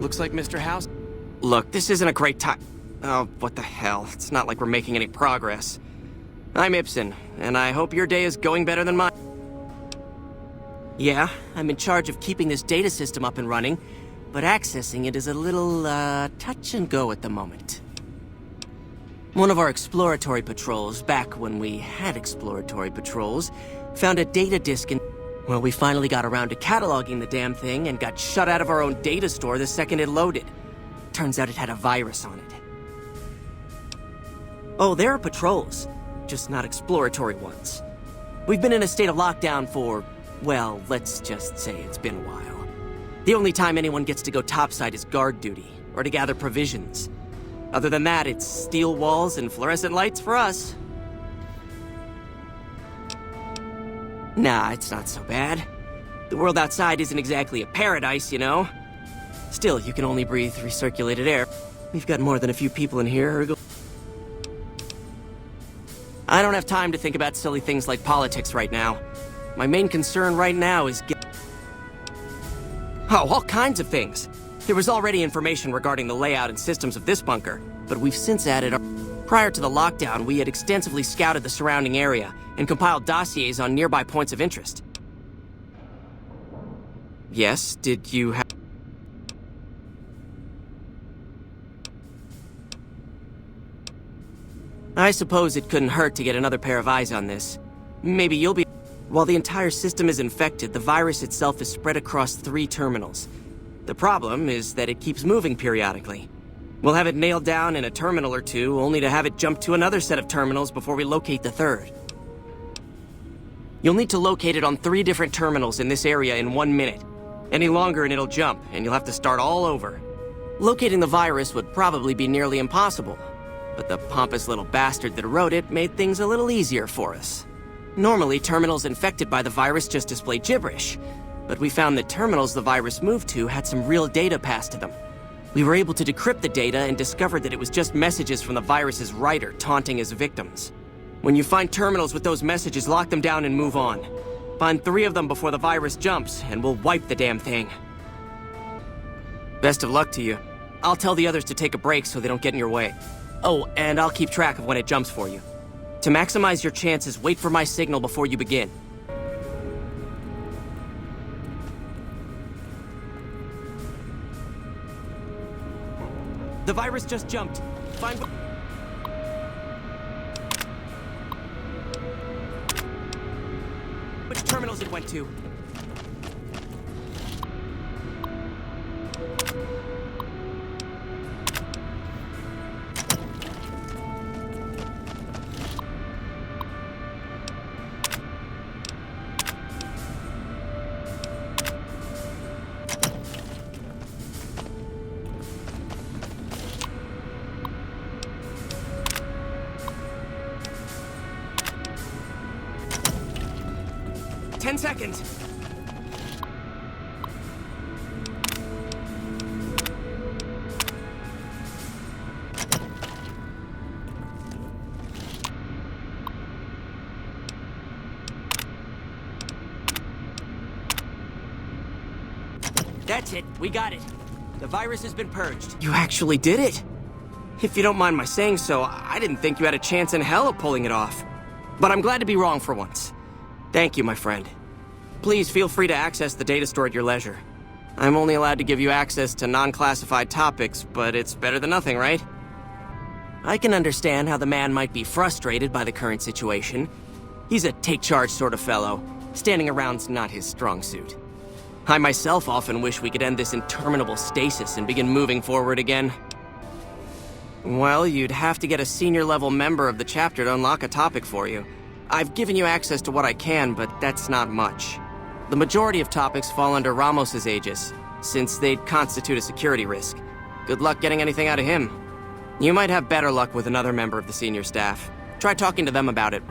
Looks like Mr. House... Look, this isn't a great time... Oh, what the hell. It's not like we're making any progress. I'm Ibsen, and I hope your day is going better than mine. Yeah, I'm in charge of keeping this data system up and running, but accessing it is a little, touch and go at the moment. One of our exploratory patrols, back when we had exploratory patrols, found a data disk in... Well, we finally got around to cataloging the damn thing and got shut out of our own data store the second it loaded. Turns out it had a virus on it. Oh, there are patrols, just not exploratory ones. We've been in a state of lockdown for, well, let's just say it's been a while. The only time anyone gets to go topside is guard duty, or to gather provisions. Other than that, it's steel walls and fluorescent lights for us. Nah, it's not so bad. The world outside isn't exactly a paradise, you know? Still, you can only breathe recirculated air. We've got more than a few people in here who... I don't have time to think about silly things like politics right now. My main concern right now is Oh, all kinds of things. There was already information regarding the layout and systems of this bunker, but we've since added... Prior to the lockdown, we had extensively scouted the surrounding area and compiled dossiers on nearby points of interest. Yes, did you have... I suppose it couldn't hurt to get another pair of eyes on this. Maybe you'll be... While the entire system is infected, the virus itself is spread across 3 terminals. The problem is that it keeps moving periodically. We'll have it nailed down in a terminal or 2, only to have it jump to another set of terminals before we locate the 3rd. You'll need to locate it on 3 different terminals in this area in 1 minute. Any longer and it'll jump, and you'll have to start all over. Locating the virus would probably be nearly impossible, but the pompous little bastard that wrote it made things a little easier for us. Normally, terminals infected by the virus just display gibberish, but we found that terminals the virus moved to had some real data passed to them. We were able to decrypt the data and discovered that it was just messages from the virus's writer taunting his victims. When you find terminals with those messages, lock them down and move on. Find 3 of them before the virus jumps, and we'll wipe the damn thing. Best of luck to you. I'll tell the others to take a break so they don't get in your way. Oh, and I'll keep track of when it jumps for you. To maximize your chances, wait for my signal before you begin. The virus just jumped. Find... Which terminals it went to. Seconds. That's it. We got it. The virus has been purged. You actually did it. If you don't mind my saying so, I didn't think you had a chance in hell of pulling it off. But I'm glad to be wrong for once. Thank you, my friend. Please feel free to access the data store at your leisure. I'm only allowed to give you access to non-classified topics, but it's better than nothing, right? I can understand how the man might be frustrated by the current situation. He's a take-charge sort of fellow. Standing around's not his strong suit. I myself often wish we could end this interminable stasis and begin moving forward again. Well, you'd have to get a senior-level member of the chapter to unlock a topic for you. I've given you access to what I can, but that's not much. The majority of topics fall under Ramos's aegis, since they'd constitute a security risk. Good luck getting anything out of him. You might have better luck with another member of the senior staff. Try talking to them about it.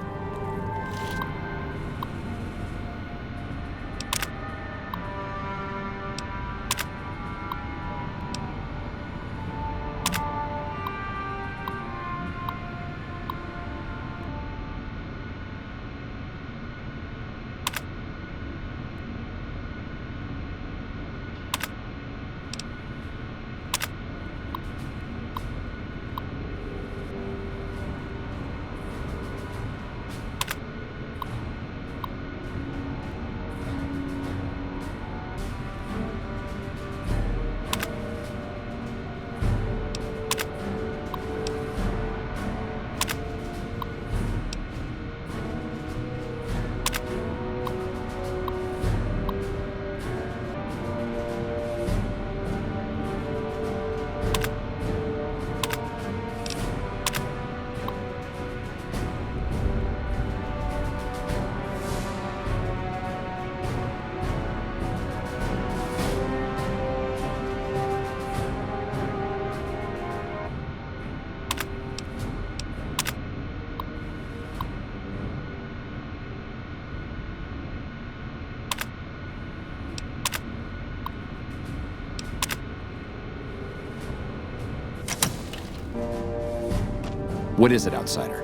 What is it, outsider?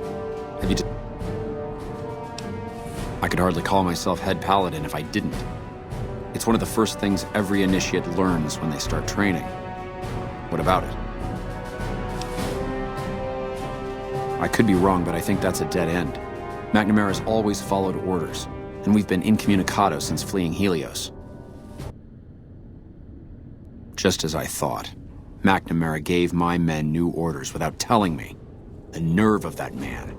Have you I could hardly call myself head paladin if I didn't. It's one of the first things every initiate learns when they start training. What about it? I could be wrong, but I think that's a dead end. McNamara's always followed orders, and we've been incommunicado since fleeing Helios. Just as I thought. McNamara gave my men new orders without telling me. The nerve of that man.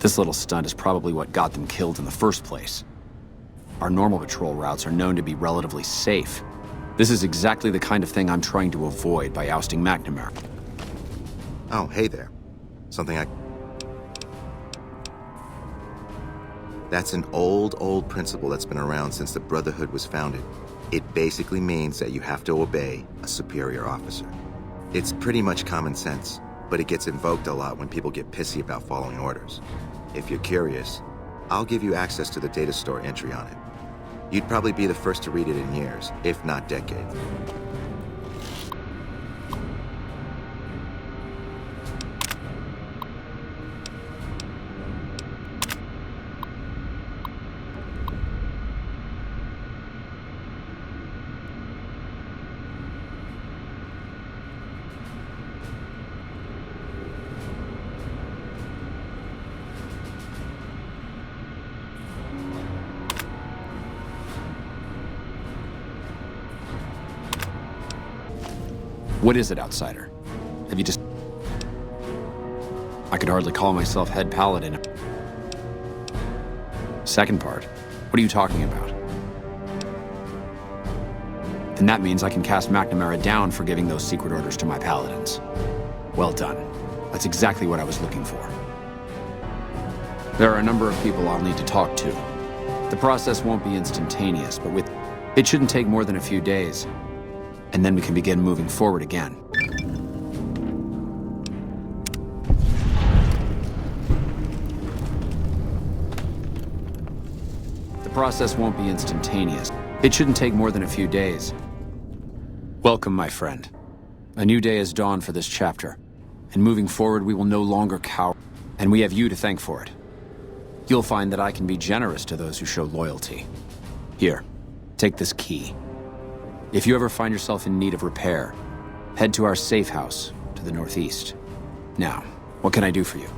This little stunt is probably what got them killed in the first place. Our normal patrol routes are known to be relatively safe. This is exactly the kind of thing I'm trying to avoid by ousting McNamara. Oh, hey there. That's an old principle that's been around since the Brotherhood was founded. It basically means that you have to obey a superior officer. It's pretty much common sense, but it gets invoked a lot when people get pissy about following orders. If you're curious, I'll give you access to the data store entry on it. You'd probably be the first to read it in years, if not decades. What is it, outsider? Have you I could hardly call myself head paladin. Second part, what are you talking about? Then that means I can cast McNamara down for giving those secret orders to my paladins. Well done. That's exactly what I was looking for. There are a number of people I'll need to talk to. The process won't be instantaneous, but it shouldn't take more than a few days. And then we can begin moving forward again. The process won't be instantaneous. It shouldn't take more than a few days. Welcome, my friend. A new day has dawned for this chapter. And moving forward, we will no longer cower. And we have you to thank for it. You'll find that I can be generous to those who show loyalty. Here, take this key. If you ever find yourself in need of repair, head to our safe house to the northeast. Now, what can I do for you?